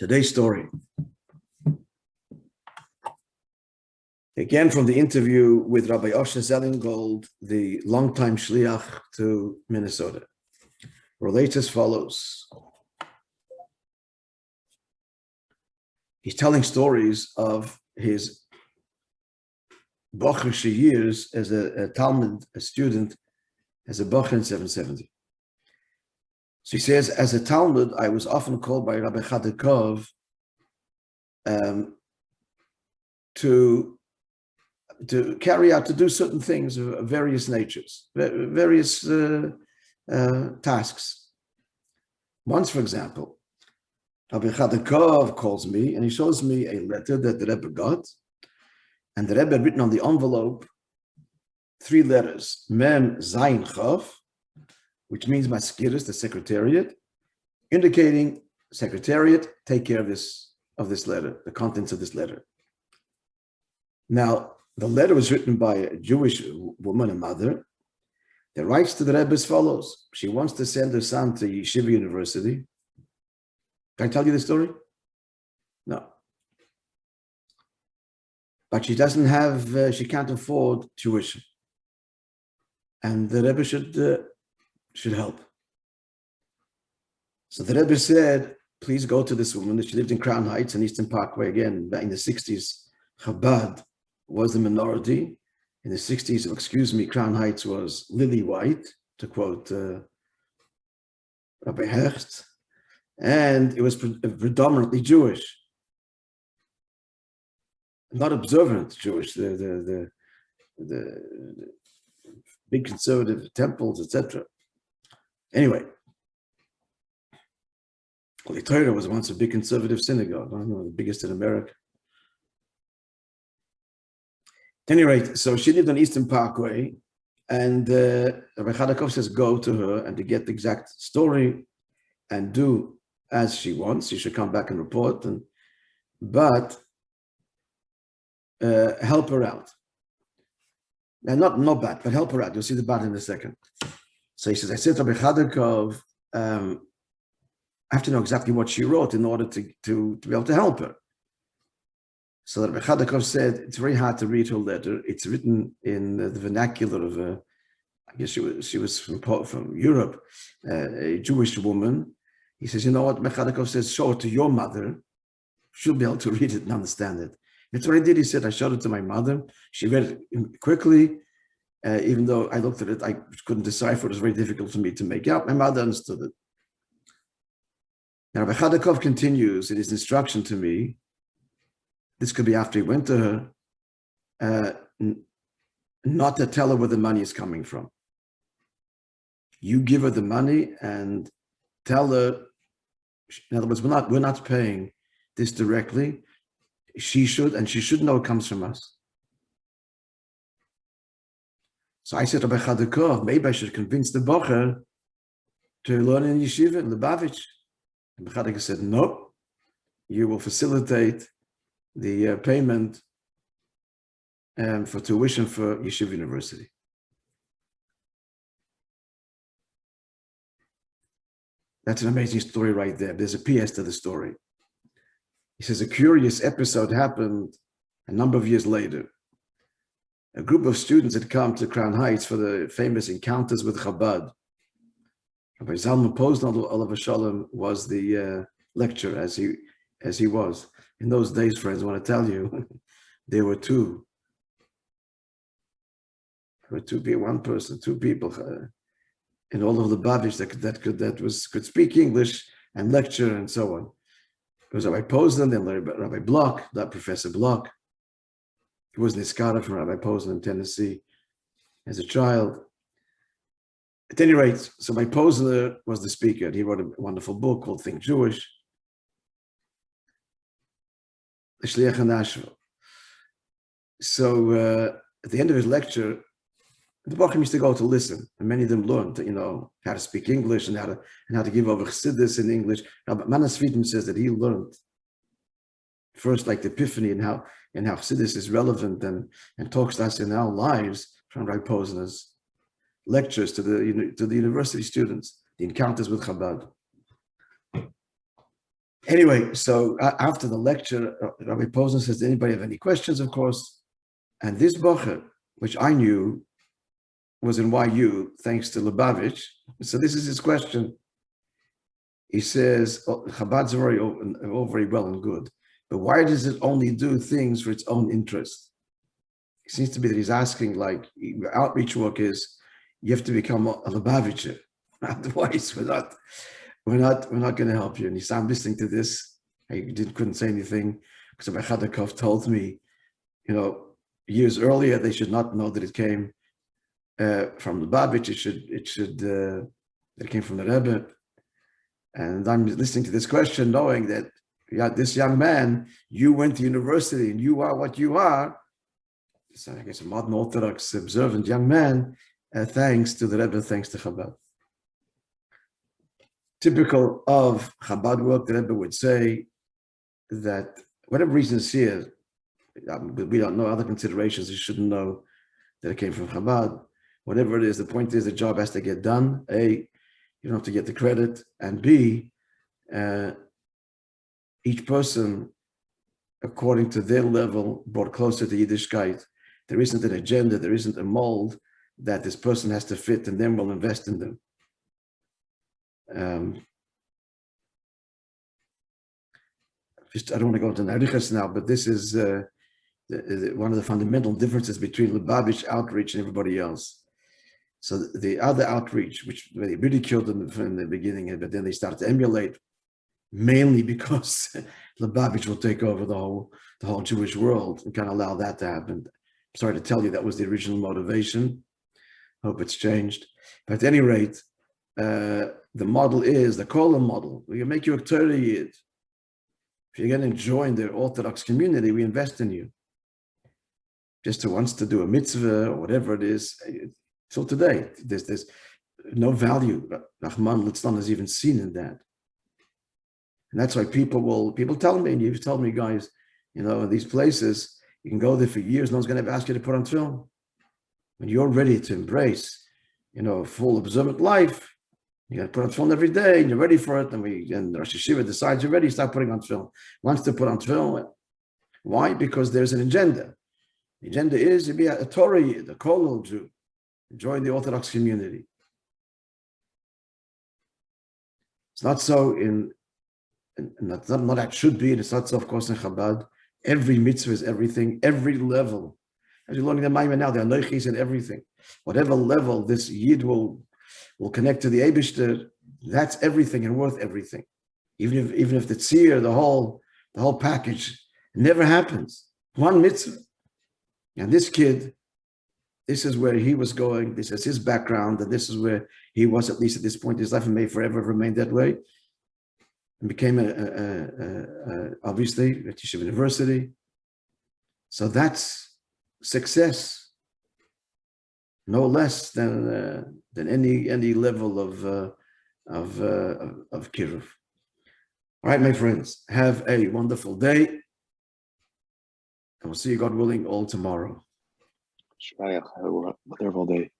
Today's story, again from the interview with Rabbi Osher Zellingold, the longtime shliach to Minnesota, relates as follows. He's telling stories of his Bocher years as a Talmud, a student, as a Bocher in 770. So he says, as a Talmud, I was often called by Rabbi Chassidic to carry out, to do certain things of various natures, various tasks. Once, for example, Rabbi Chassidic calls me and he shows me a letter that the Rebbe got, and the Rebbe had written on the envelope 3 letters, Mem Zayin Chav, which means Maskiris, the secretariat, indicating secretariat, take care of this letter, the contents of this letter. Now, the letter was written by a Jewish woman, a mother, that writes to the Rebbe as follows. She wants to send her son to Yeshiva University. Can I tell you the story? No. But she doesn't have, she can't afford tuition. And the Rebbe should help. So the Rebbe said, please go to this woman. She lived in Crown Heights and Eastern Parkway. Again, back in the 60s, Chabad was the minority. In the 60s, Crown Heights was lily white, to quote Rabbi Hecht, and it was predominantly Jewish. Not observant Jewish, the big conservative temples, etc. Anyway, Holy Torah was once a big conservative synagogue, I don't know, the biggest in America. At any rate, so she lived on Eastern Parkway, and Rabbi Chassidic says go to her and to get the exact story and do as she wants. She should come back and report, but help her out. And not bad, but help her out. You'll see the bad in a second. So he says, I said to Rabbi Chassidic, I have to know exactly what she wrote in order to be able to help her. So Rabbi Chassidic said, it's very hard to read her letter. It's written in the vernacular of I guess she was from Europe, a Jewish woman. He says, you know what, Rabbi Chassidic says, show it to your mother. She'll be able to read it and understand it. That's what I did. He said, I showed it to my mother. She read it quickly. Even though I looked at it, I couldn't decipher. It was very difficult for me to make out. My mother understood it. Now, Rabbi Chassidic continues in his instruction to me. This could be after he went to her, not to tell her where the money is coming from. You give her the money and tell her, in other words, we're not paying this directly. She should, and she should know it comes from us. So I said to Rabbi Chassidic, maybe I should convince the Bocher to learn in Yeshiva, in Lubavitch. And Rabbi Chassidic said, no, you will facilitate the payment for tuition for Yeshiva University. That's an amazing story right there. There's a PS to the story. He says a curious episode happened a number of years later. A group of students had come to Crown Heights for the famous encounters with Chabad. Rabbi Zalman Posner, Olav Shalom, was the lecturer as he was. In those days, friends, I want to tell you, there were two. There were two people in all of the Lubavitch that could speak English and lecture and so on. It was Rabbi Posner, then Rabbi Block, that Professor Block. He was Niskara from Rabbi Posner in Tennessee as a child. At any rate, so Rabbi Posner was the speaker. He wrote a wonderful book called Think Jewish. The Shliach in Nashville. So at the end of his lecture, the Bochum used to go to listen, and many of them learned, how to speak English and how to give over Chassidus in English. Now, Manas Friedman says that he learned first, like the Epiphany and how Chassidus is relevant and talks to us in our lives from Rabbi Posner's lectures to the university students, the encounters with Chabad. Anyway, so after the lecture, Rabbi Posner says, "Does anybody have any questions?" Of course. And this bocher, which I knew was in YU, thanks to Lubavitch. So this is his question. He says, Chabad's all very well and good, but why does it only do things for its own interest? It seems to be that he's asking, like, outreach work is, you have to become a Lubavitcher. Otherwise, we're not going to help you. And he said, I'm listening to this. I couldn't say anything because Rabbi Chadakov told me, years earlier, they should not know that it came from Lubavitch. It came from the Rebbe. And I'm listening to this question, knowing that this young man, you went to university and you are what you are. So I guess a modern Orthodox observant young man, thanks to the Rebbe, thanks to Chabad. Typical of Chabad work, the Rebbe would say that whatever reason is here, we don't know other considerations. You shouldn't know that it came from Chabad. Whatever it is, the point is the job has to get done. A, you don't have to get the credit. And B, each person, according to their level, brought closer to Yiddishkeit. There isn't an agenda, there isn't a mold that this person has to fit, and then we'll invest in them. I don't want to go into Narichas now, but this is one of the fundamental differences between Lubavitch outreach and everybody else. So the other outreach, which they ridiculed from the beginning, but then they started to emulate, mainly because Lubavitch will take over the whole Jewish world and kind of allow that to happen. I'm sorry to tell you, that was the original motivation. Hope it's changed. But at any rate, the model is the Kolam model. We can make you a Torah Yid. If you're going to join the Orthodox community, we invest in you. Just who wants to do a mitzvah or whatever it is. So today, there's no value. Rahman Litzlan is even seen in that. And that's why people tell me, and you've told me, guys, in these places, you can go there for years, no one's going to ever ask you to put on film. When you're ready to embrace, a full observant life, you got to put on film every day, and you're ready for it, and Rosh Hashiva decides you're ready, start putting on film. Wants to put on film. Why? Because there's an agenda. The agenda is to be a Torah Yid, a Kolel Jew. Join the Orthodox community. It's not so not that should be, and it's not so, of course, in Chabad. Every mitzvah is everything, every level. As you're learning the Maimon now, the Anochis and everything. Whatever level this Yid will connect to the Eibishter, that's everything and worth everything. Even if the tzir, the whole package, never happens. One mitzvah. And this kid, this is where he was going, this is his background, and this is where he was, at least at this point in his life, and may forever remain that way. And became obviously at Yeshiva University. So that's success, no less than any level of kiruv. All right, my friends, have a wonderful day, and we'll see you, God willing, all tomorrow. Shemaya, have a wonderful day.